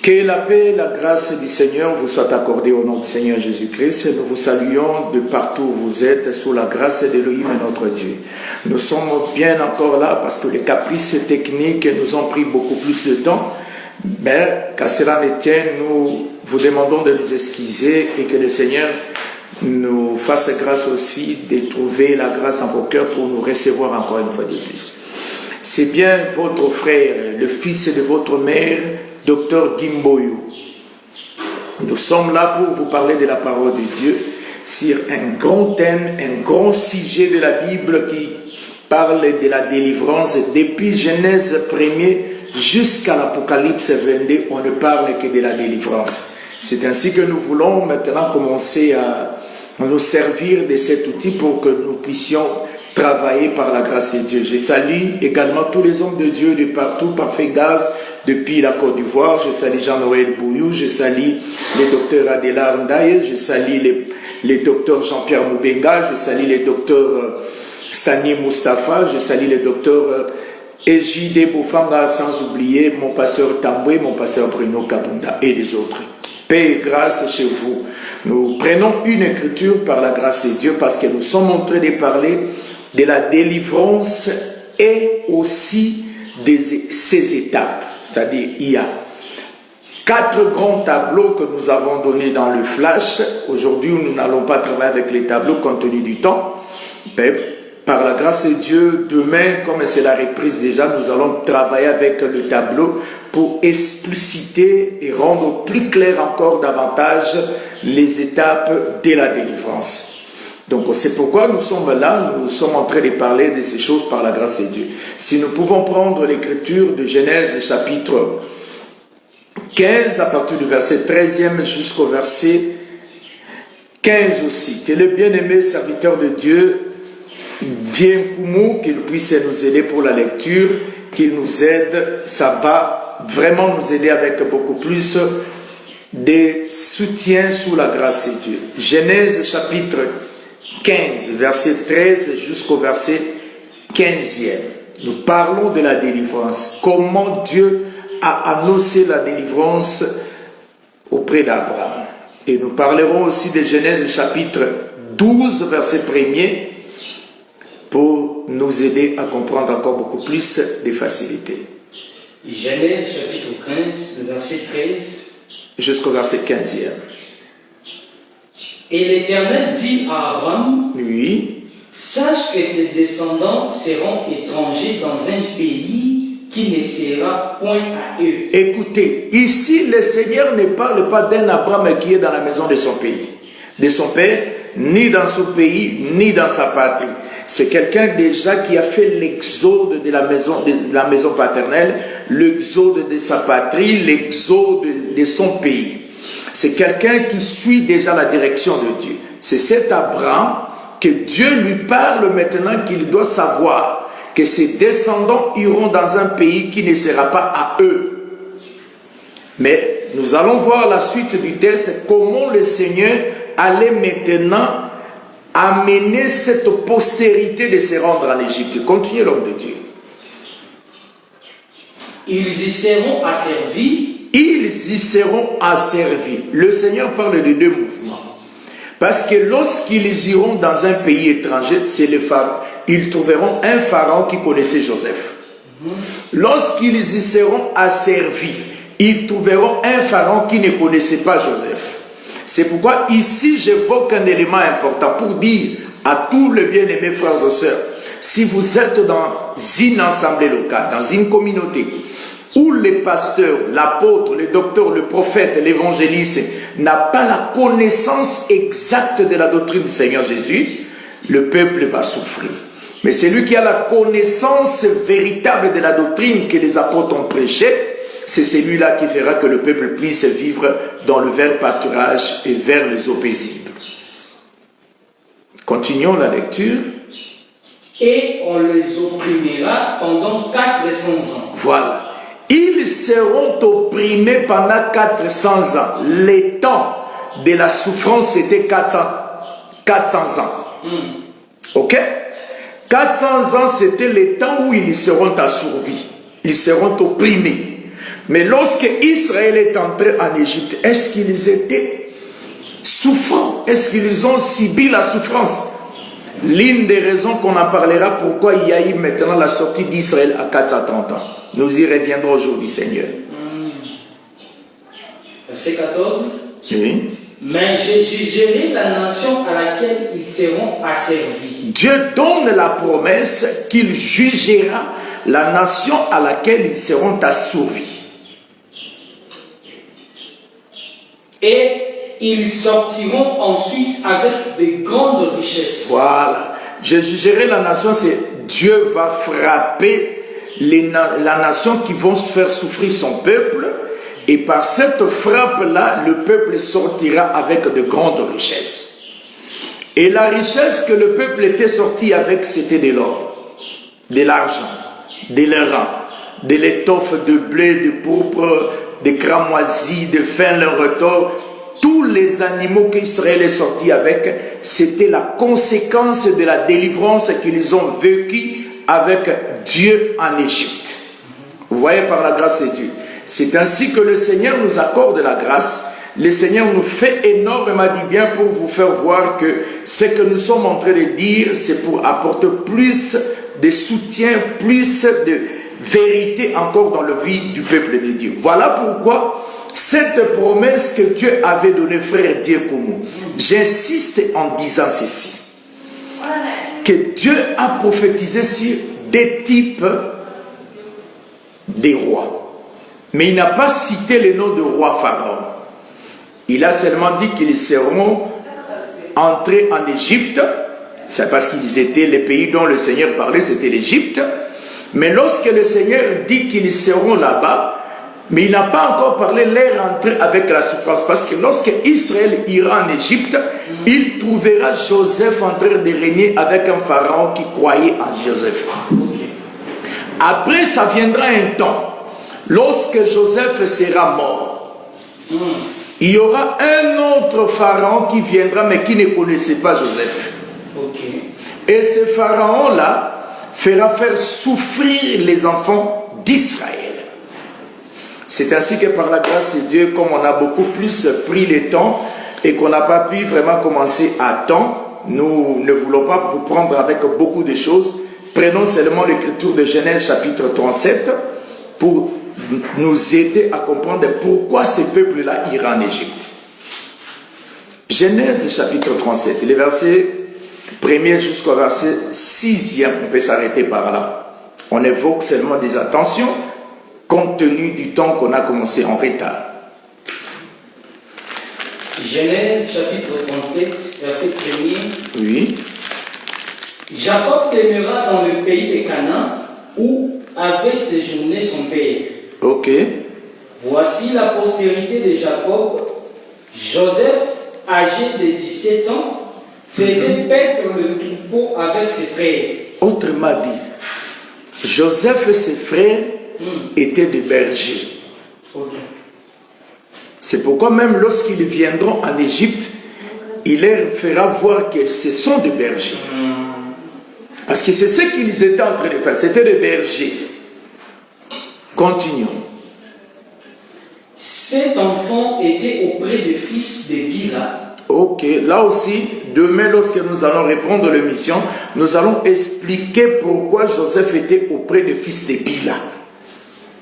Que la paix et la grâce du Seigneur vous soient accordées au nom du Seigneur Jésus-Christ. Nous vous saluons de partout où vous êtes sous la grâce d'Élohim notre Dieu. Nous sommes bien encore là parce que les caprices techniques nous ont pris beaucoup plus de temps. Mais qu'à cela ne tienne, nous vous demandons de nous excuser et que le Seigneur nous fasse grâce aussi de trouver la grâce dans vos cœurs pour nous recevoir encore une fois de plus. C'est bien votre frère, le fils de votre mère, Dr Gimboyo. Nous sommes là pour vous parler de la parole de Dieu sur un grand thème, un grand sujet de la Bible qui parle de la délivrance. Depuis Genèse 1er jusqu'à l'Apocalypse 22, on ne parle que de la délivrance. C'est ainsi que nous voulons maintenant commencer à nous servir de cet outil pour que nous puissions travailler par la grâce de Dieu. Je salue également tous les hommes de Dieu de partout, Parfait Gaz, depuis la Côte d'Ivoire. Je salue Jean-Noël Bouyou, je salue le docteur Adela Ndaye, je salue les docteurs Jean-Pierre Moubenga, je salue les docteurs Stani Mustafa, je salue le docteur Ejide Boufanga, sans oublier mon pasteur Tamboué, mon pasteur Bruno Kabunda et les autres. Paix et grâce chez vous. Nous prenons une écriture par la grâce de Dieu parce que nous sommes en train de parler de la délivrance et aussi de ses étapes. C'est-à-dire, il y a 4 grands tableaux que nous avons donnés dans le flash. Aujourd'hui, nous n'allons pas travailler avec les tableaux compte tenu du temps. Mais par la grâce de Dieu, demain, comme c'est la reprise déjà, nous allons travailler avec le tableau pour expliciter et rendre plus clair encore davantage les étapes de la délivrance. Donc c'est pourquoi nous sommes là, nous sommes en train de parler de ces choses par la grâce de Dieu. Si nous pouvons prendre l'écriture de Genèse chapitre 15 à partir du verset 13e jusqu'au verset 15 aussi. Que le bien-aimé serviteur de Dieu, Dien Koumou, qu'il puisse nous aider pour la lecture, qu'il nous aide, ça va vraiment nous aider avec beaucoup plus de soutien sous la grâce de Dieu. Genèse chapitre 15, verset 13 jusqu'au verset 15e. Nous parlons de la délivrance. Comment Dieu a annoncé la délivrance auprès d'Abraham. Et nous parlerons aussi de Genèse chapitre 12, verset 1er, pour nous aider à comprendre encore beaucoup plus de facilité. Genèse chapitre 15, verset 13 jusqu'au verset 15e. Et l'Éternel dit à Abraham, oui, sache que tes descendants seront étrangers dans un pays qui ne sera point à eux. Écoutez, ici le Seigneur ne parle pas d'un Abraham qui est dans la maison de son pays, de son père, ni dans son pays, ni dans sa patrie. C'est quelqu'un déjà qui a fait l'exode de la maison paternelle, l'exode de sa patrie, l'exode de son pays. C'est quelqu'un qui suit déjà la direction de Dieu. C'est cet Abraham que Dieu lui parle maintenant, qu'il doit savoir que ses descendants iront dans un pays qui ne sera pas à eux. Mais nous allons voir la suite du texte, comment le Seigneur allait maintenant amener cette postérité de se rendre en Égypte. Continuez l'homme de Dieu. Ils y seront asservis. Ils y seront asservis. Le Seigneur parle de 2 mouvements. Parce que lorsqu'ils iront dans un pays étranger, c'est le pharaon. Ils trouveront un pharaon qui connaissait Joseph. Lorsqu'ils y seront asservis, ils trouveront un pharaon qui ne connaissait pas Joseph. C'est pourquoi ici j'évoque un élément important pour dire à tous les bien-aimés frères et sœurs, si vous êtes dans une assemblée locale, dans une communauté, où le pasteur, l'apôtre, le docteur, le prophète, l'évangéliste n'a pas la connaissance exacte de la doctrine du Seigneur Jésus, le peuple va souffrir. Mais celui qui a la connaissance véritable de la doctrine que les apôtres ont prêchée, c'est celui-là qui fera que le peuple puisse vivre dans le vert pâturage et vers les eaux paisibles. Continuons la lecture. Et on les opprimera pendant 400 ans. Voilà. Ils seront opprimés pendant 400 ans. Le temps de la souffrance, c'était 400 ans. Ok? 400 ans, c'était le temps où ils seront assourvis. Ils seront opprimés. Mais lorsque Israël est entré en Égypte, est-ce qu'ils étaient souffrants? Est-ce qu'ils ont subi la souffrance? L'une des raisons qu'on en parlera, pourquoi il y a eu maintenant la sortie d'Israël à 430 ans. Nous y reviendrons aujourd'hui, Seigneur. Verset 14. Oui. Mais je jugerai la nation à laquelle ils seront asservis. Dieu donne la promesse qu'il jugera la nation à laquelle ils seront asservis. Et ils sortiront ensuite avec de grandes richesses. Voilà. Je jugerai la nation, c'est Dieu va frapper la nation qui vont se faire souffrir son peuple. Et par cette frappe-là, le peuple sortira avec de grandes richesses. Et la richesse que le peuple était sorti avec, c'était de l'or, de l'argent, de l'airain, de l'étoffe, de blé, de pourpre, de cramoisi, de fin, le retors. Tous les animaux qu'Israël est sorti avec, c'était la conséquence de la délivrance qu'ils ont vécue avec Dieu en Égypte. Vous voyez, par la grâce de Dieu. C'est ainsi que le Seigneur nous accorde la grâce. Le Seigneur nous fait énormément du bien pour vous faire voir que ce que nous sommes en train de dire, c'est pour apporter plus de soutien, plus de vérité encore dans la vie du peuple de Dieu. Voilà pourquoi cette promesse que Dieu avait donnée, frère Diakoumou, j'insiste en disant ceci, que Dieu a prophétisé sur des types des rois. Mais il n'a pas cité le nom de roi Pharaon. Il a seulement dit qu'ils seront entrés en Égypte. C'est parce qu'ils étaient les pays dont le Seigneur parlait, c'était l'Égypte. Mais lorsque le Seigneur dit qu'ils seront là-bas, mais il n'a pas encore parlé leur entrée avec la souffrance. Parce que lorsque Israël ira en Égypte, il trouvera Joseph en train de régner avec un pharaon qui croyait en Joseph. Après, ça viendra un temps. Lorsque Joseph sera mort, il y aura un autre pharaon qui viendra, mais qui ne connaissait pas Joseph. Et ce pharaon-là fera faire souffrir les enfants d'Israël. C'est ainsi que par la grâce de Dieu, comme on a beaucoup plus pris le temps et qu'on n'a pas pu vraiment commencer à temps, nous ne voulons pas vous prendre avec beaucoup de choses. Prenons seulement l'écriture de Genèse chapitre 37 pour nous aider à comprendre pourquoi ce peuple-là ira en Égypte. Genèse chapitre 37, les versets 1er jusqu'au verset 6e, on peut s'arrêter par là. On évoque seulement des attentions compte tenu du temps qu'on a commencé en retard. Genèse chapitre 37, verset 1er. Oui. Jacob demeura dans le pays de Canaan où avait séjourné son père. Ok. Voici la postérité de Jacob. Joseph, âgé de 17 ans, faisait paître le troupeau avec ses frères. Autrement dit, Joseph et ses frères étaient des bergers. Okay. C'est pourquoi même lorsqu'ils viendront en Égypte, il leur fera voir que ce sont des bergers. Parce que c'est ce qu'ils étaient en train de faire, c'était des bergers. Continuons. Cet enfant était auprès des fils de Bila. Ok, là aussi, demain lorsque nous allons répondre à l'émission, nous allons expliquer pourquoi Joseph était auprès des fils de Bila.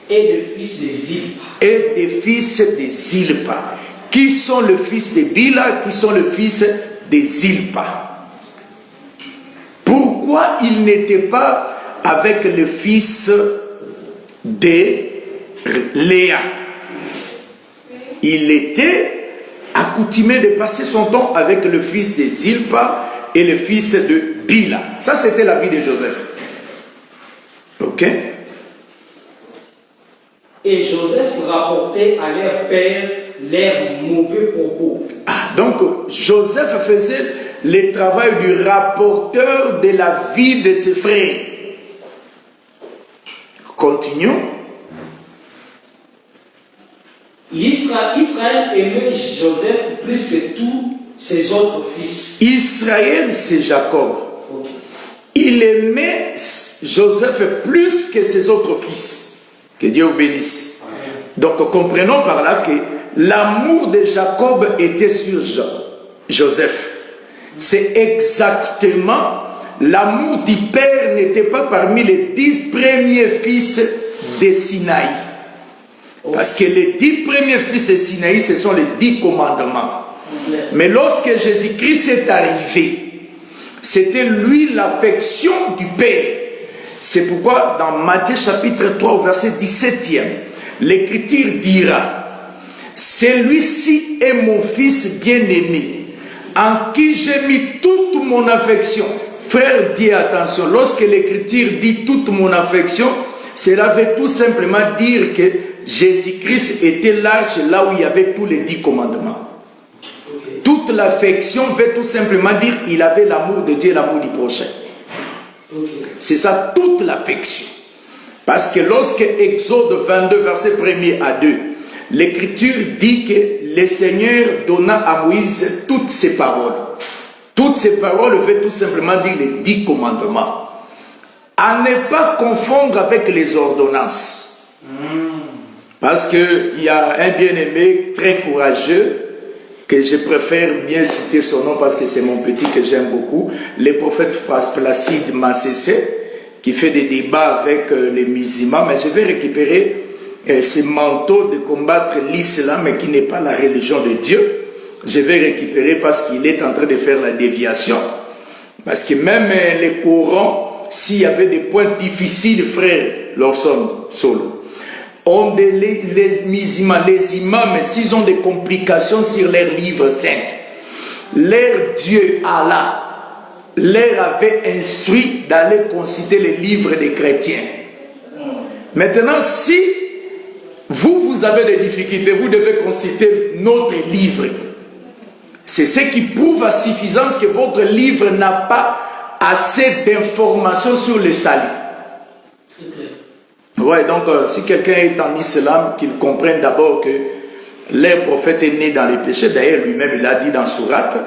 Et des fils de Zilpa. Et des fils de Zilpa. Qui sont les fils de Bila? Qui sont les fils de Zilpa? Pourquoi il n'était pas avec le fils de Léa? Il était accoutumé de passer son temps avec le fils de Zilpa et le fils de Bila. Ça, c'était la vie de Joseph. Ok? Et Joseph rapportait à leur père leurs mauvais propos. Ah, donc, Joseph faisait le travail du rapporteur de la vie de ses frères. Continuons. Israël aimait Joseph plus que tous ses autres fils. Israël, c'est Jacob. Okay. Il aimait Joseph plus que ses autres fils. Que Dieu vous bénisse. Donc comprenons par là que l'amour de Jacob était sur Joseph. C'est exactement, l'amour du père n'était pas parmi les 10 premiers fils de Sinaï. Parce que les 10 premiers fils de Sinaï, ce sont les 10 commandements. Mais lorsque Jésus-Christ est arrivé, c'était lui l'affection du Père. C'est pourquoi dans Matthieu chapitre 3 au verset 17e, l'Écriture dira: celui-ci est mon fils bien-aimé, en qui j'ai mis toute mon affection. Frère, dis attention, lorsque l'Écriture dit toute mon affection, cela veut tout simplement dire que Jésus-Christ était l'arche là où il y avait tous les 10 commandements. Toute l'affection veut tout simplement dire qu'il avait l'amour de Dieu et l'amour du prochain. C'est ça, toute l'affection. Parce que lorsque Exode 22, verset 1er à 2, l'Écriture dit que le Seigneur donna à Moïse toutes ses paroles. Toutes ces paroles veulent tout simplement dire les 10 commandements. À ne pas confondre avec les ordonnances. Parce qu'il y a un bien-aimé très courageux, que je préfère bien citer son nom parce que c'est mon petit que j'aime beaucoup, le prophète Placide Massessé, qui fait des débats avec les musulmans, mais je vais récupérer ce manteau de combattre l'islam, mais qui n'est pas la religion de Dieu. Je vais récupérer parce qu'il est en train de faire la déviation. Parce que même les Corans, s'il y avait des points difficiles, frère Lawson Solo, les musulmans, les imams, s'ils ont des complications sur leurs livres saints, leur Dieu Allah leur avait instruit d'aller consulter les livres des chrétiens. Maintenant, si vous avez des difficultés, vous devez consulter notre livre. C'est ce qui prouve à suffisance que votre livre n'a pas assez d'informations sur le salut. Ouais, donc si quelqu'un est en islam, qu'il comprenne d'abord que leur prophète est né dans les péchés. D'ailleurs, lui-même, il a dit dans Sourate,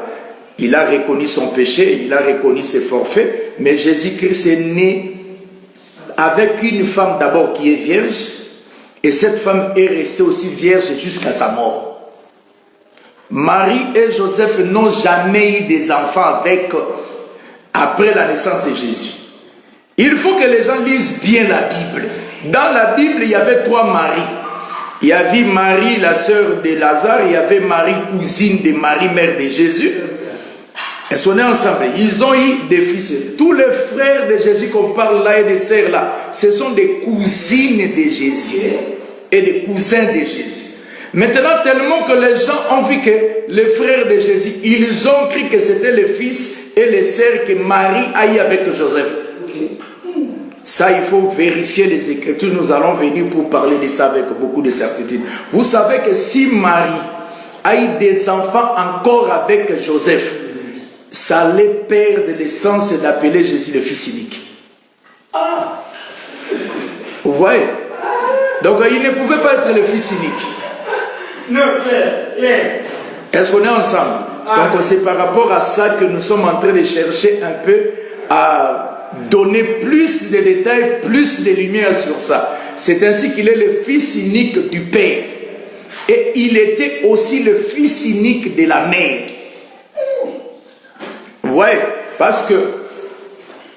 il a reconnu son péché, il a reconnu ses forfaits, mais Jésus-Christ est né avec une femme d'abord qui est vierge, et cette femme est restée aussi vierge jusqu'à sa mort. Marie et Joseph n'ont jamais eu des enfants après la naissance de Jésus. Il faut que les gens lisent bien la Bible. Dans la Bible, il y avait 3 Maries. Il y avait Marie, la sœur de Lazare, il y avait Marie, cousine de Marie, mère de Jésus. Elles sont nées ensemble. Ils ont eu des fils. Tous les frères de Jésus qu'on parle là et des sœurs là, ce sont des cousines de Jésus et des cousins de Jésus. Maintenant, tellement que les gens ont vu que les frères de Jésus, ils ont cru que c'était les fils et les sœurs que Marie a eu avec Joseph. Ça, il faut vérifier les Écritures. Nous allons venir pour parler de ça avec beaucoup de certitude. Vous savez que si Marie a eu des enfants encore avec Joseph, ça allait perdre l'essence d'appeler Jésus le fils unique. Vous voyez? Donc, il ne pouvait pas être le fils unique. Non, Est-ce qu'on est ensemble? Donc, c'est par rapport à ça que nous sommes en train de chercher un peu à donner plus de détails, plus de lumière sur ça. C'est ainsi qu'il est le fils unique du Père. Et il était aussi le fils unique de la mère. Vous voyez? Parce que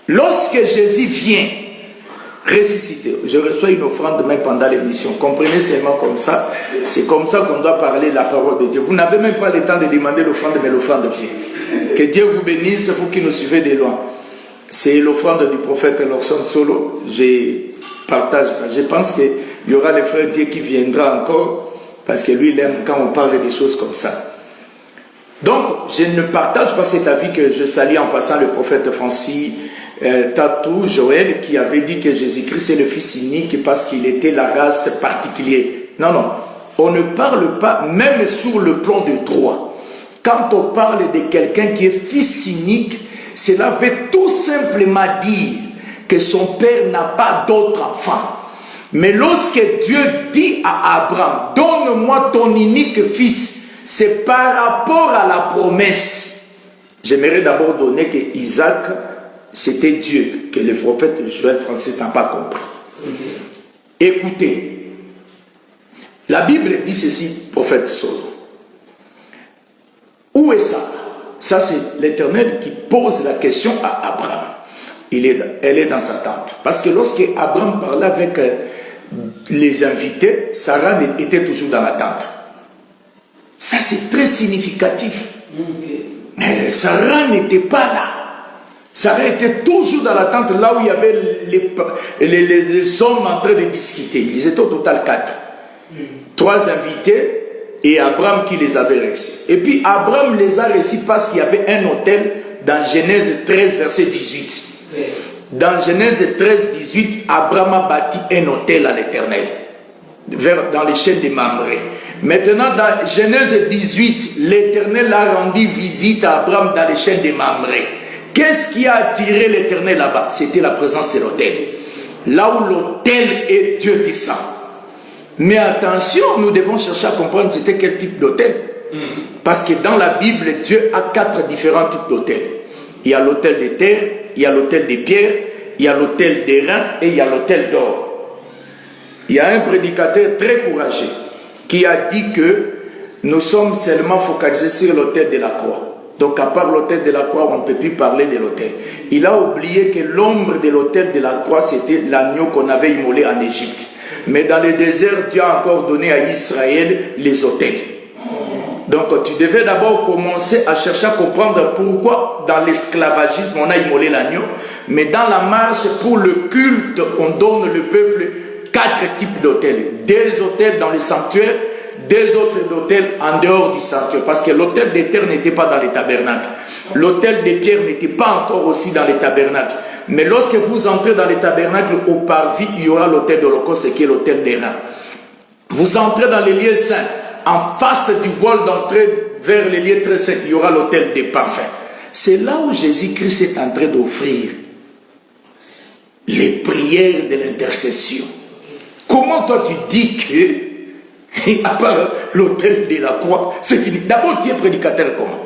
lorsque Jésus vient ressusciter, je reçois une offrande même pendant l'émission. Comprenez seulement comme ça. C'est comme ça qu'on doit parler la parole de Dieu. Vous n'avez même pas le temps de demander l'offrande, mais l'offrande vient. Que Dieu vous bénisse, vous qui nous suivez de loin. C'est l'offrande du prophète Lawson Solo. Je partage ça. Je pense qu'il y aura le frère Dieu qui viendra encore, parce que lui, il aime quand on parle des choses comme ça. Donc, je ne partage pas cet avis que je salue en passant le prophète Francis Tatou Joël, qui avait dit que Jésus-Christ est le fils unique parce qu'il était la race particulière. Non, non. On ne parle pas, même sur le plan de droit. Quand on parle de quelqu'un qui est fils unique, cela veut tout simplement dire que son père n'a pas d'autre enfant. Mais lorsque Dieu dit à Abraham, donne-moi ton unique fils, c'est par rapport à la promesse. J'aimerais d'abord donner que Isaac, c'était Dieu, que le prophète Joël Francis n'a pas compris. Écoutez, La Bible dit ceci, prophète Solo. Où est Sarah? Ça, c'est l'Éternel qui pose la question à Abraham. Elle est dans sa tente. Parce que lorsque Abraham parlait avec les invités, Sarah était toujours dans la tente. Ça, c'est très significatif. Mais Sarah n'était pas là. Sarah était toujours dans la tente, là où il y avait les hommes en train de discuter. Ils étaient au total 4. 3 invités et Abraham qui les avait reçus. Et puis Abraham les a reçus parce qu'il y avait un autel dans Genèse 13, verset 18. Dans Genèse 13, 18, Abraham a bâti un autel à l'Éternel, dans les chaînes de Mamré. Maintenant, dans Genèse 18, l'Éternel a rendu visite à Abraham dans les chaînes de Mamré. Qu'est-ce qui a attiré l'Éternel là-bas? C'était la présence de l'autel. Là où l'autel est, Dieu descend. Mais attention, nous devons chercher à comprendre c'était quel type d'autel. Parce que dans la Bible, Dieu a 4 différents types d'autels. Il y a l'autel de terre, il y a l'autel de pierre, il y a l'autel d'airain et il y a l'autel d'or. Il y a un prédicateur très courageux qui a dit que nous sommes seulement focalisés sur l'autel de la croix. Donc à part l'autel de la croix, on ne peut plus parler de l'autel. Il a oublié que l'ombre de l'autel de la croix, c'était l'agneau qu'on avait immolé en Égypte. Mais dans le désert, Dieu a encore donné à Israël les autels. Donc tu devais d'abord commencer à chercher à comprendre pourquoi dans l'esclavagisme on a immolé l'agneau. Mais dans la marche pour le culte, on donne le peuple 4 types d'autels. Des autels dans le sanctuaire, des autres autels en dehors du sanctuaire. Parce que l'autel des terres n'était pas dans les tabernacles. L'autel des pierres n'était pas encore aussi dans les tabernacles. Mais lorsque vous entrez dans les tabernacles, au parvis, il y aura l'autel de l'Holocauste qui est l'autel des reins. Vous entrez dans les lieux saints. En face du voile d'entrée vers les lieux très saints, il y aura l'autel des parfums. C'est là où Jésus-Christ est en train d'offrir les prières de l'intercession. Comment toi tu dis que, à part l'autel de la croix, c'est fini? D'abord, tu es prédicateur comment?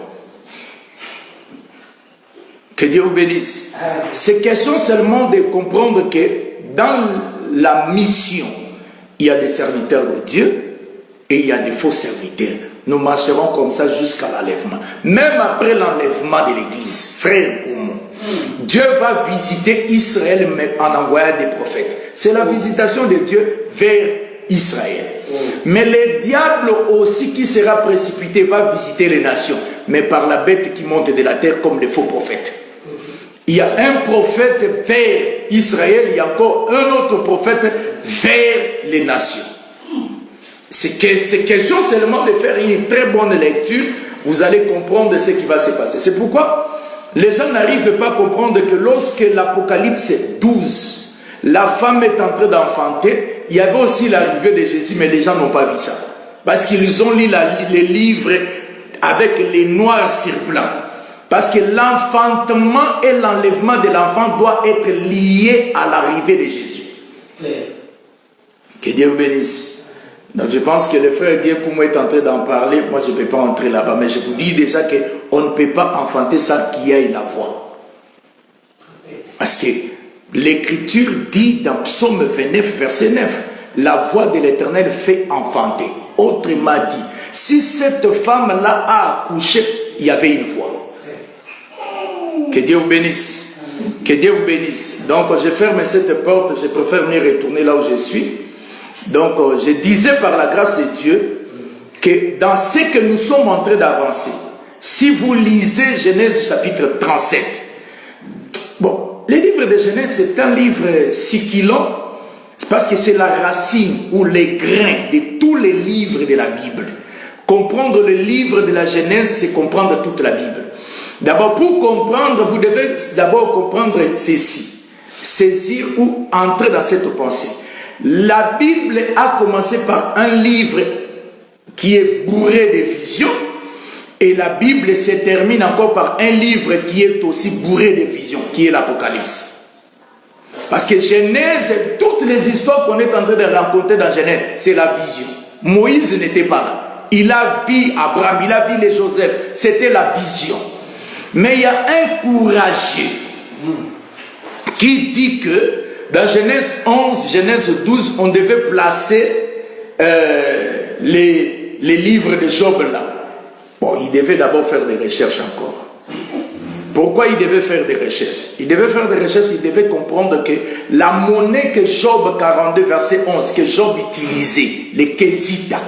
Que Dieu vous bénisse. C'est question seulement de comprendre que dans la mission, il y a des serviteurs de Dieu et il y a des faux serviteurs. Nous marcherons comme ça jusqu'à l'enlèvement. Même après l'enlèvement de l'Église, frère commun, Dieu va visiter Israël en envoyant des prophètes. C'est la visitation de Dieu vers Israël. Mais le diable aussi qui sera précipité va visiter les nations, mais par la bête qui monte de la terre comme les faux prophètes. Il y a un prophète vers Israël, il y a encore un autre prophète vers les nations. C'est question seulement de faire une très bonne lecture, vous allez comprendre ce qui va se passer. C'est pourquoi les gens n'arrivent pas à comprendre que lorsque l'Apocalypse 12, la femme est en train d'enfanter, il y avait aussi l'arrivée de Jésus, mais les gens n'ont pas vu ça. Parce qu'ils ont lu les livres avec les noirs sur blanc. Parce que l'enfantement et l'enlèvement de l'enfant doit être lié à l'arrivée de Jésus. Que Dieu vous bénisse. Donc je pense que le frère Dieu pour moi est en train d'en parler. Moi je ne peux pas entrer là-bas. Mais je vous dis déjà qu'on ne peut pas enfanter ça qui ait la voix. Parce que l'Écriture dit dans Psaume 29, verset 9, la voix de l'Éternel fait enfanter. Autrement dit, si cette femme-là a accouché, il y avait une voix. Que Dieu vous bénisse. Que Dieu vous bénisse. Donc je ferme cette porte, je préfère venir retourner là où je suis. Donc je disais par la grâce de Dieu que dans ce que nous sommes en train d'avancer, si vous lisez Genèse chapitre 37, bon, le livre de Genèse c'est un livre sikilant, parce que c'est la racine ou les grains de tous les livres de la Bible. Comprendre le livre de la Genèse, c'est comprendre toute la Bible. D'abord, pour comprendre, vous devez d'abord comprendre ceci. Saisir ou entrer dans cette pensée. La Bible a commencé par un livre qui est bourré de visions. Et la Bible se termine encore par un livre qui est aussi bourré de visions, qui est l'Apocalypse. Parce que Genèse, toutes les histoires qu'on est en train de raconter dans Genèse, c'est la vision. Moïse n'était pas là. Il a vu Abraham, il a vu les Joseph. C'était la vision. Mais il y a un courageux qui dit que dans Genèse 11, Genèse 12, on devait placer les livres de Job là. Bon, il devait d'abord faire des recherches encore. Pourquoi il devait faire des recherches? Il devait faire des recherches, il devait comprendre que la monnaie que Job 42, verset 11, que Job utilisait, les Kézita,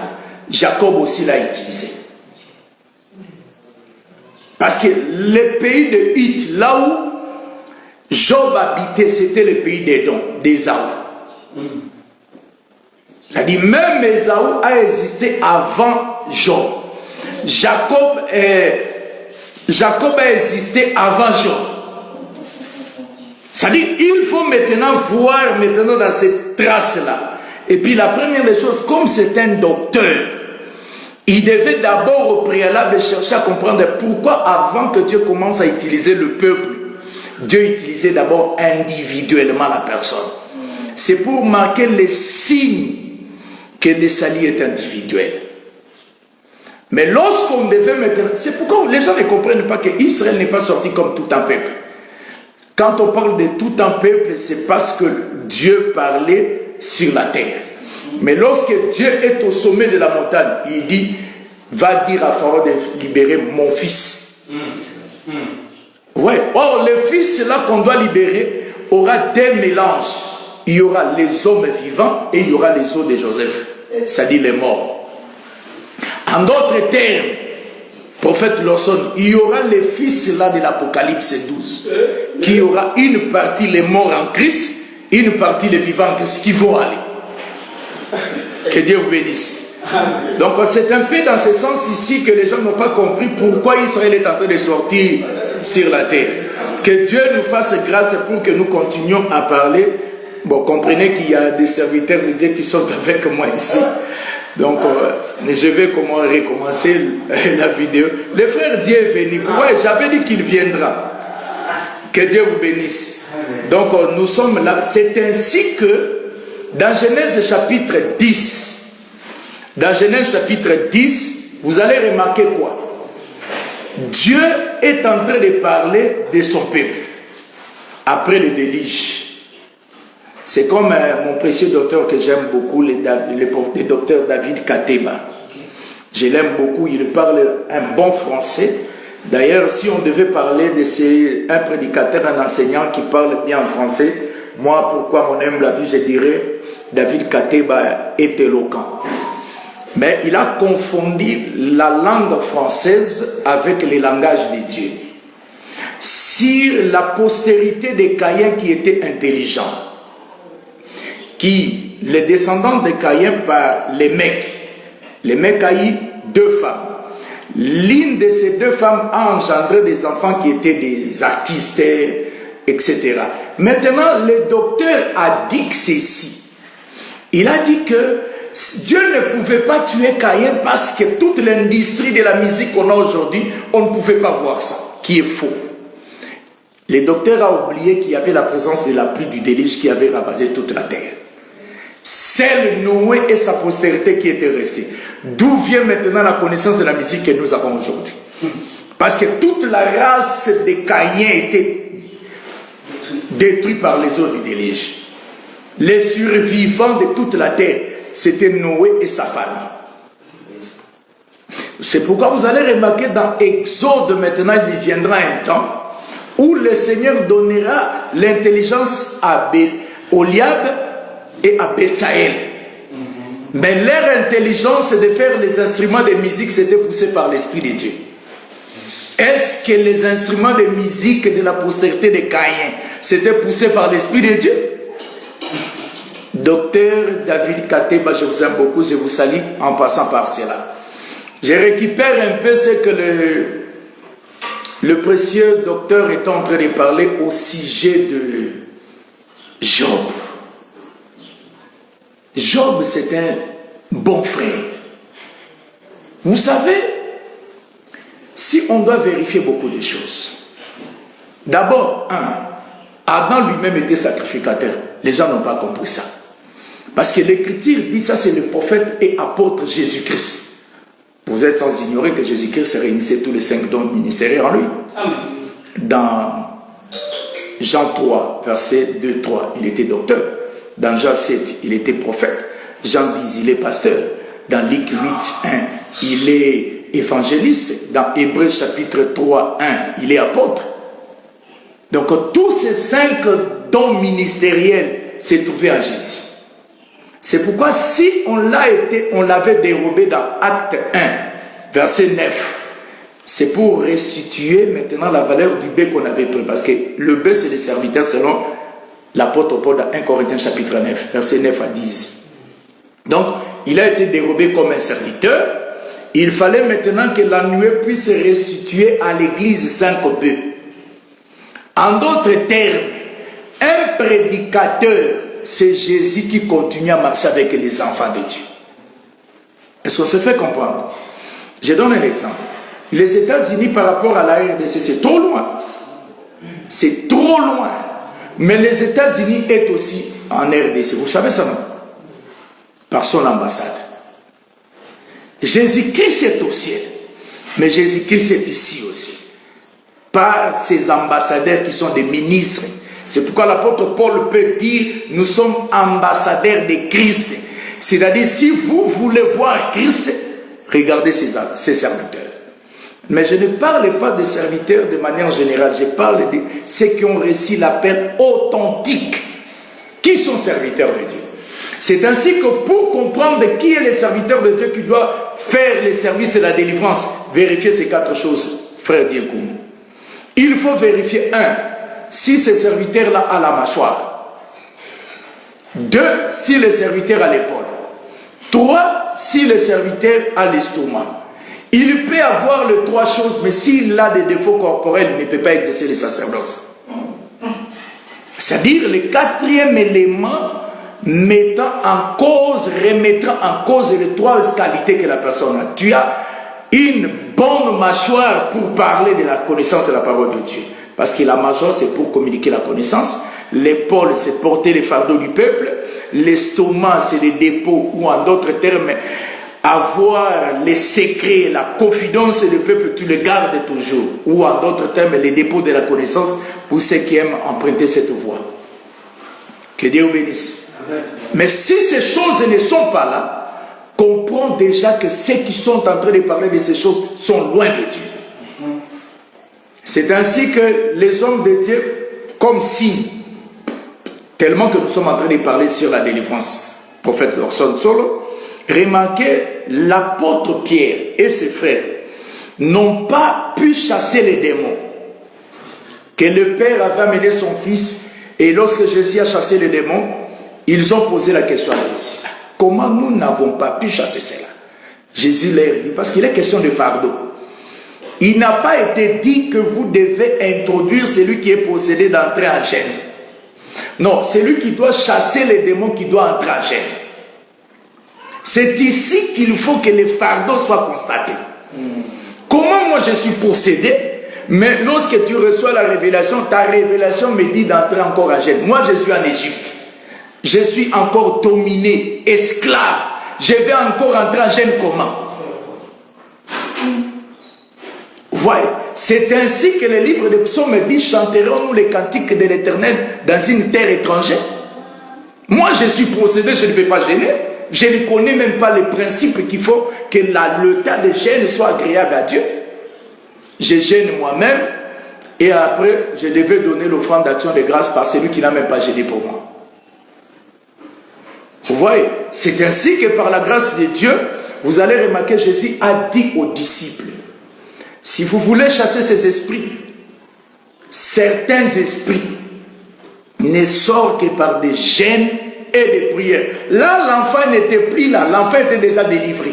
Jacob aussi l'a utilisé. Parce que le pays de Hit, là où Job habitait, c'était le pays d'Édom, d'Ésaü. C'est-à-dire, même Ésaü a existé avant Job. Jacob a existé avant Job. C'est-à-dire, il faut maintenant voir maintenant dans cette trace-là. Et puis la première des choses, comme c'est un docteur, il devait d'abord au préalable chercher à comprendre pourquoi avant que Dieu commence à utiliser le peuple, Dieu utilisait d'abord individuellement la personne. C'est pour marquer les signes que le salut est individuel. Mais lorsqu'on devait maintenant... C'est pourquoi les gens ne comprennent pas qu'Israël n'est pas sorti comme tout un peuple. Quand on parle de tout un peuple, c'est parce que Dieu parlait sur la terre. Mais lorsque Dieu est au sommet de la montagne, il dit, va dire à Pharaon de libérer mon fils. Ouais. Or, le fils là qu'on doit libérer aura des mélanges. Il y aura les hommes vivants et il y aura les os de Joseph, c'est-à-dire les morts. En d'autres termes, prophète Lawson, il y aura les fils là de l'Apocalypse 12, qui aura une partie les morts en Christ, une partie les vivants en Christ qui vont aller. Que Dieu vous bénisse. Donc c'est un peu dans ce sens ici que les gens n'ont pas compris pourquoi Israël est en train de sortir sur la terre. Que Dieu nous fasse grâce pour que nous continuions à parler. Bon, comprenez qu'il y a des serviteurs de Dieu qui sont avec moi ici. Donc, je vais recommencer la vidéo. Le frère Dieu est venu. Ouais, j'avais dit qu'il viendra. Que Dieu vous bénisse. Donc, nous sommes là. C'est ainsi que, dans Genèse chapitre 10, vous allez remarquer quoi? Dieu est en train de parler de son peuple après le déluge. C'est comme mon précieux docteur que j'aime beaucoup, le docteur David Kateba. Je l'aime beaucoup, il parle un bon français. D'ailleurs, si on devait parler de un prédicateur, un enseignant qui parle bien en français, moi, pourquoi mon humble avis, je dirais, David Kateba est éloquent. Mais il a confondu la langue française avec le langage de Dieu. Sur la postérité des Caïens qui étaient intelligents, les descendants de Caïn par les mecs a eu 2 femmes. L'une de ces 2 femmes a engendré des enfants qui étaient des artistes, etc. Maintenant, le docteur a dit ceci. Il a dit que Dieu ne pouvait pas tuer Caïn parce que toute l'industrie de la musique qu'on a aujourd'hui, on ne pouvait pas voir ça, qui est faux. Le docteur a oublié qu'il y avait la présence de la pluie du déluge qui avait ravagé toute la terre. C'est Noé et sa postérité qui étaient restés. D'où vient maintenant la connaissance de la musique que nous avons aujourd'hui? Parce que toute la race des Caïens était détruite par les eaux du déluge. Les survivants de toute la terre, c'était Noé et sa famille. C'est pourquoi vous allez remarquer dans Exode maintenant, il viendra un temps où le Seigneur donnera l'intelligence à Oliab et à Betsaël. Mais leur intelligence de faire les instruments de musique, c'était poussé par l'Esprit de Dieu. Est-ce que les instruments de musique de la postérité de Caïn, c'était poussé par l'Esprit de Dieu? Docteur David Kateba, je vous aime beaucoup, je vous salue en passant par cela. Je récupère un peu ce que le précieux docteur est en train de parler au sujet de Job. Job, c'est un bon frère. Vous savez, si on doit vérifier beaucoup de choses, d'abord, Adam lui-même était sacrificateur. Les gens n'ont pas compris ça. Parce que l'Écriture dit ça, c'est le prophète et apôtre Jésus-Christ. Vous êtes sans ignorer que Jésus-Christ réunissait tous les 5 dons ministériels en lui. Amen. Dans Jean 3, verset 2-3, il était docteur. Dans Jean 7, il était prophète. Jean dit, il est pasteur. Dans Luc 8, 1, il est évangéliste. Dans Hébreux chapitre 3, 1, il est apôtre. Donc tous ces 5 dons ministériels s'est trouvé en Jésus. C'est pourquoi si on l'avait dérobé dans Acte 1, verset 9, c'est pour restituer maintenant la valeur du bœuf qu'on avait pris. Parce que le bœuf, c'est les serviteurs selon l'apôtre Paul dans 1 Corinthiens chapitre 9, verset 9 à 10. Donc, il a été dérobé comme un serviteur. Il fallait maintenant que l'annuaire puisse restituer à l'église 5 bœufs. En d'autres termes, un prédicateur, c'est Jésus qui continue à marcher avec les enfants de Dieu. Est-ce qu'on se fait comprendre? Je donne un exemple. Les États-Unis par rapport à la RDC, c'est trop loin. C'est trop loin. Mais les États-Unis est aussi en RDC. Vous savez ça, non? Par son ambassade. Jésus-Christ est au ciel. Mais Jésus-Christ est ici aussi. Par ses ambassadeurs qui sont des ministres. C'est pourquoi l'apôtre Paul peut dire, nous sommes ambassadeurs de Christ. C'est-à-dire, si vous voulez voir Christ, regardez ses serviteurs. Mais je ne parle pas des serviteurs de manière générale. Je parle de ceux qui ont reçu l'appel authentique. Qui sont serviteurs de Dieu. C'est ainsi que pour comprendre qui est le serviteur de Dieu qui doit faire les services de la délivrance, vérifier ces 4 choses, frère Diekoum. Il faut vérifier, 1, si ce serviteur-là a la mâchoire. 2, si le serviteur a l'épaule. 3, si le serviteur a l'estomac. Il peut avoir les 3 choses, mais s'il a des défauts corporels, il ne peut pas exercer le sacerdoce. C'est-à-dire le 4e élément remettant en cause les 3 qualités que la personne a. Tu as une bonne mâchoire pour parler de la connaissance de la parole de Dieu. Parce que la mâchoire, c'est pour communiquer la connaissance. L'épaule, c'est porter les fardeaux du peuple. L'estomac, c'est les dépôts, ou en d'autres termes, avoir les secrets, la confidence du peuple, tu les gardes toujours. Ou en d'autres termes, les dépôts de la connaissance pour ceux qui aiment emprunter cette voie. Que Dieu vous bénisse. Amen. Mais si ces choses ne sont pas là, comprends déjà que ceux qui sont en train de parler de ces choses sont loin de Dieu. C'est ainsi que les hommes de Dieu, comme si, tellement que nous sommes en train de parler sur la délivrance, prophète Lorson Solo, remarquez, l'apôtre Pierre et ses frères n'ont pas pu chasser les démons. Que le Père avait amené son Fils, et lorsque Jésus a chassé les démons, ils ont posé la question à Jésus. Comment nous n'avons pas pu chasser cela? Jésus leur dit, parce qu'il est question de fardeau. Il n'a pas été dit que vous devez introduire celui qui est possédé d'entrer en gêne. Non, c'est lui qui doit chasser les démons qui doit entrer en gêne. C'est ici qu'il faut que les fardeaux soient constatés. Comment moi je suis possédé, mais lorsque tu reçois la révélation, ta révélation me dit d'entrer encore en gêne. Moi je suis en Égypte. Je suis encore dominé, esclave. Je vais encore entrer en gêne comment? Voyez, c'est ainsi que le livre des psaumes dit, chanterons-nous les cantiques de l'Éternel dans une terre étrangère. Moi je suis possédé, je ne peux pas gêner. Je ne connais même pas les principes qu'il faut que le tas de gêne soit agréable à Dieu. Je gêne moi-même et après je devais donner l'offrande d'action de grâce par celui qui n'a même pas gêné pour moi. Vous voyez, c'est ainsi que par la grâce de Dieu, vous allez remarquer, Jésus a dit aux disciples, si vous voulez chasser ces esprits, certains esprits ne sortent que par des gênes et des prières. Là, l'enfant n'était plus là, l'enfant était déjà délivré.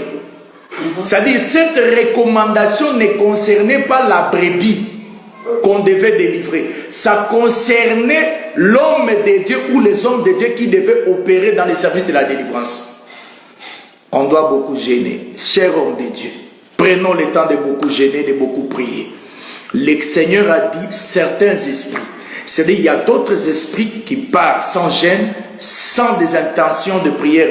C'est-à-dire, cette recommandation ne concernait pas la brebis qu'on devait délivrer. Ça concernait l'homme de Dieu ou les hommes de Dieu qui devaient opérer dans les services de la délivrance. On doit beaucoup gêner. Chers hommes de Dieu, prenons le temps de beaucoup gêner, de beaucoup prier. Le Seigneur a dit certains esprits. C'est-à-dire, il y a d'autres esprits qui partent sans gêne, sans des intentions de prière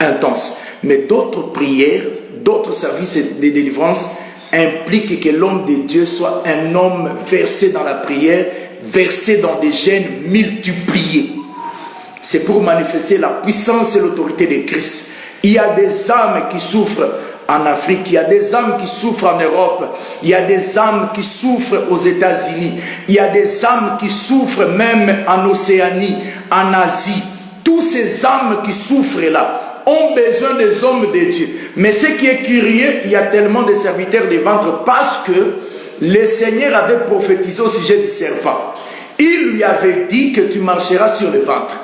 intenses. Mais d'autres prières, d'autres services de délivrance impliquent que l'homme de Dieu soit un homme versé dans la prière, versé dans des gênes multipliés. c'est pour manifester la puissance et l'autorité de Christ. Il y a des âmes qui souffrent en Afrique, il y a des âmes qui souffrent en Europe, il y a des âmes qui souffrent aux États-Unis, il y a des âmes qui souffrent même en Océanie, en Asie. Tous ces âmes qui souffrent là ont besoin des hommes de Dieu. Mais ce qui est curieux, il y a tellement de serviteurs des ventres parce que le Seigneur avait prophétisé au sujet du serpent. Il lui avait dit que tu marcheras sur le ventre.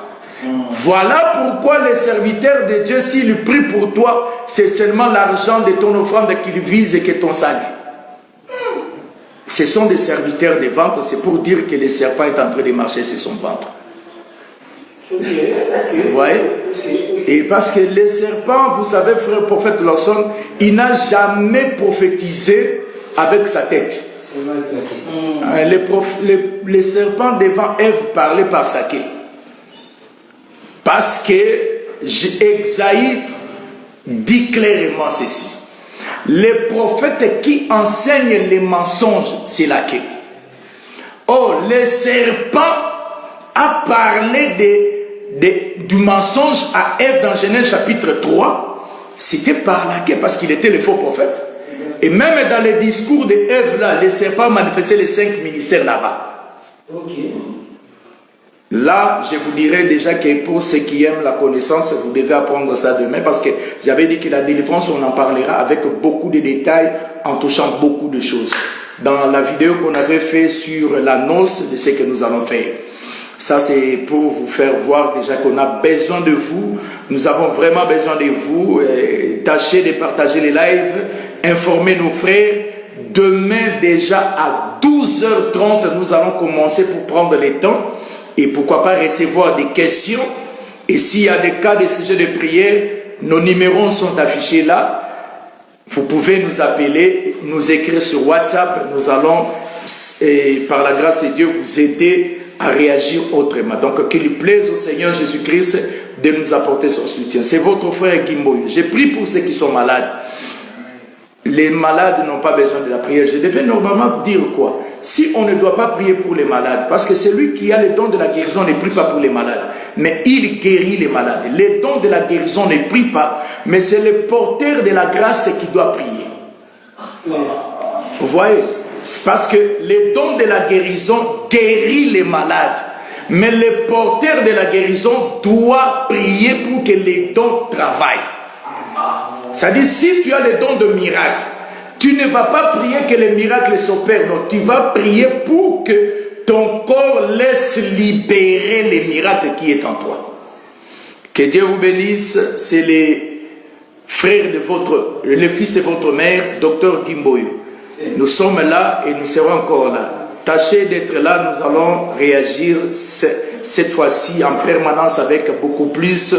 Voilà pourquoi les serviteurs de Dieu, s'ils prient pour toi, c'est seulement l'argent de ton offrande qu'ils visent et que ton salut. Ce sont des serviteurs des ventres, c'est pour dire que le serpent est en train de marcher sur son ventre. Vous voyez? Et parce que le serpent, vous savez, frère prophète Lawson, il n'a jamais prophétisé avec sa tête. Les serpents devant Ève parlaient par sa queue. Parce que Esaïe dit clairement ceci. Les prophètes qui enseignent les mensonges, c'est la queue. Oh, le serpent a parlé du mensonge à Ève dans Genèse chapitre 3. C'était par la queue parce qu'il était le faux prophète. Et même dans les discours de Ève, là, les serpents manifestaient les 5 ministères là-bas. Là, je vous dirais déjà que pour ceux qui aiment la connaissance, vous devez apprendre ça demain parce que j'avais dit que la délivrance, on en parlera avec beaucoup de détails en touchant beaucoup de choses. Dans la vidéo qu'on avait fait sur la noce de ce que nous allons faire. Ça, c'est pour vous faire voir déjà qu'on a besoin de vous. Nous avons vraiment besoin de vous. Tâchez de partager les lives, informer nos frères. Demain, déjà à 12h30, nous allons commencer pour prendre le temps. Et pourquoi pas recevoir des questions. Et s'il y a des cas de sujets de prière, nos numéros sont affichés là. Vous pouvez nous appeler, nous écrire sur WhatsApp. Nous allons, par la grâce de Dieu, vous aider à réagir autrement. Donc, qu'il plaise au Seigneur Jésus-Christ de nous apporter son soutien. C'est votre frère Gimboyo. J'ai prié pour ceux qui sont malades. Les malades n'ont pas besoin de la prière. Je devais normalement dire quoi? Si on ne doit pas prier pour les malades, parce que celui qui a le don de la guérison ne prie pas pour les malades, mais il guérit les malades. Les dons de la guérison ne prient pas, mais c'est le porteur de la grâce qui doit prier. Vous voyez? C'est parce que les dons de la guérison guérit les malades, mais le porteur de la guérison doit prier pour que les dons travaillent. C'est-à-dire, si tu as le don de miracle, tu ne vas pas prier que les miracles s'opèrent, non, tu vas prier pour que ton corps laisse libérer les miracles qui est en toi. Que Dieu vous bénisse. C'est les frères de le fils de votre mère, Dr Gimboyo. Nous sommes là et nous serons encore là. Tâchez d'être là, nous allons réagir cette fois-ci en permanence avec beaucoup plus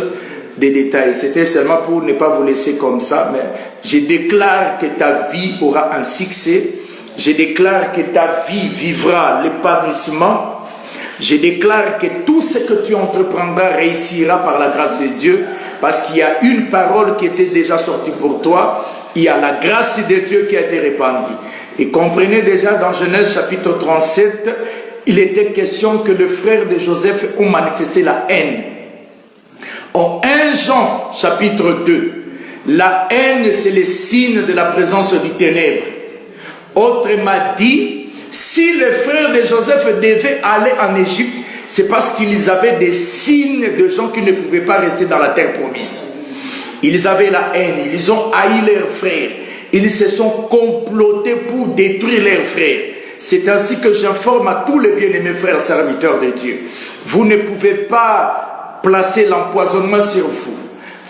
de détails. C'était seulement pour ne pas vous laisser comme ça, mais je déclare que ta vie aura un succès. Je déclare que ta vie vivra l'épanouissement. Je déclare que tout ce que tu entreprendras réussira par la grâce de Dieu, parce qu'il y a une parole qui était déjà sortie pour toi. Il y a la grâce de Dieu qui a été répandue. Et comprenez déjà dans Genèse chapitre 37, il était question que les frères de Joseph ont manifesté la haine. En 1 Jean chapitre 2, la haine c'est le signe de la présence du ténèbre. Autrement dit, si les frères de Joseph devaient aller en Égypte, c'est parce qu'ils avaient des signes de gens qui ne pouvaient pas rester dans la terre promise. Ils avaient la haine, ils ont haï leurs frères, ils se sont complotés pour détruire leurs frères. C'est ainsi que j'informe à tous les bien-aimés frères serviteurs de Dieu. Vous ne pouvez pas placer l'empoisonnement sur vous,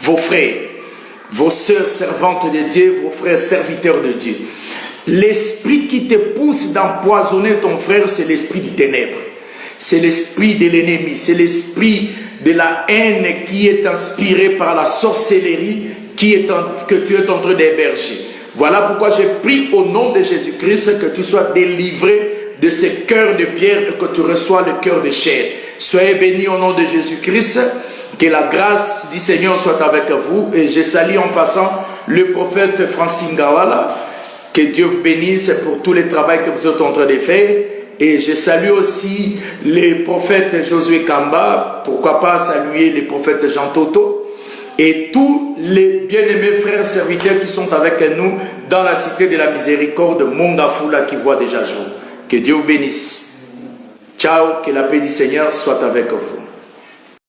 vos frères, vos sœurs servantes de Dieu, vos frères serviteurs de Dieu. L'esprit qui te pousse d'empoisonner ton frère, c'est l'esprit du ténèbre. C'est l'esprit de l'ennemi, c'est l'esprit de la haine qui est inspiré par la sorcellerie que tu es en train d'héberger. Voilà pourquoi j'ai pris au nom de Jésus-Christ que tu sois délivré de ce cœur de pierre et que tu reçois le cœur de chair. Soyez bénis au nom de Jésus-Christ. Que la grâce du Seigneur soit avec vous. Et je salue en passant le prophète Francine Gawala. Que Dieu vous bénisse pour tout le travail que vous êtes en train de faire. Et je salue aussi les prophètes Josué Kamba, pourquoi pas saluer les prophètes Jean Toto et tous les bien-aimés frères serviteurs qui sont avec nous dans la cité de la miséricorde Mongafula qui voit déjà jour. Que Dieu vous bénisse. Ciao, que la paix du Seigneur soit avec vous.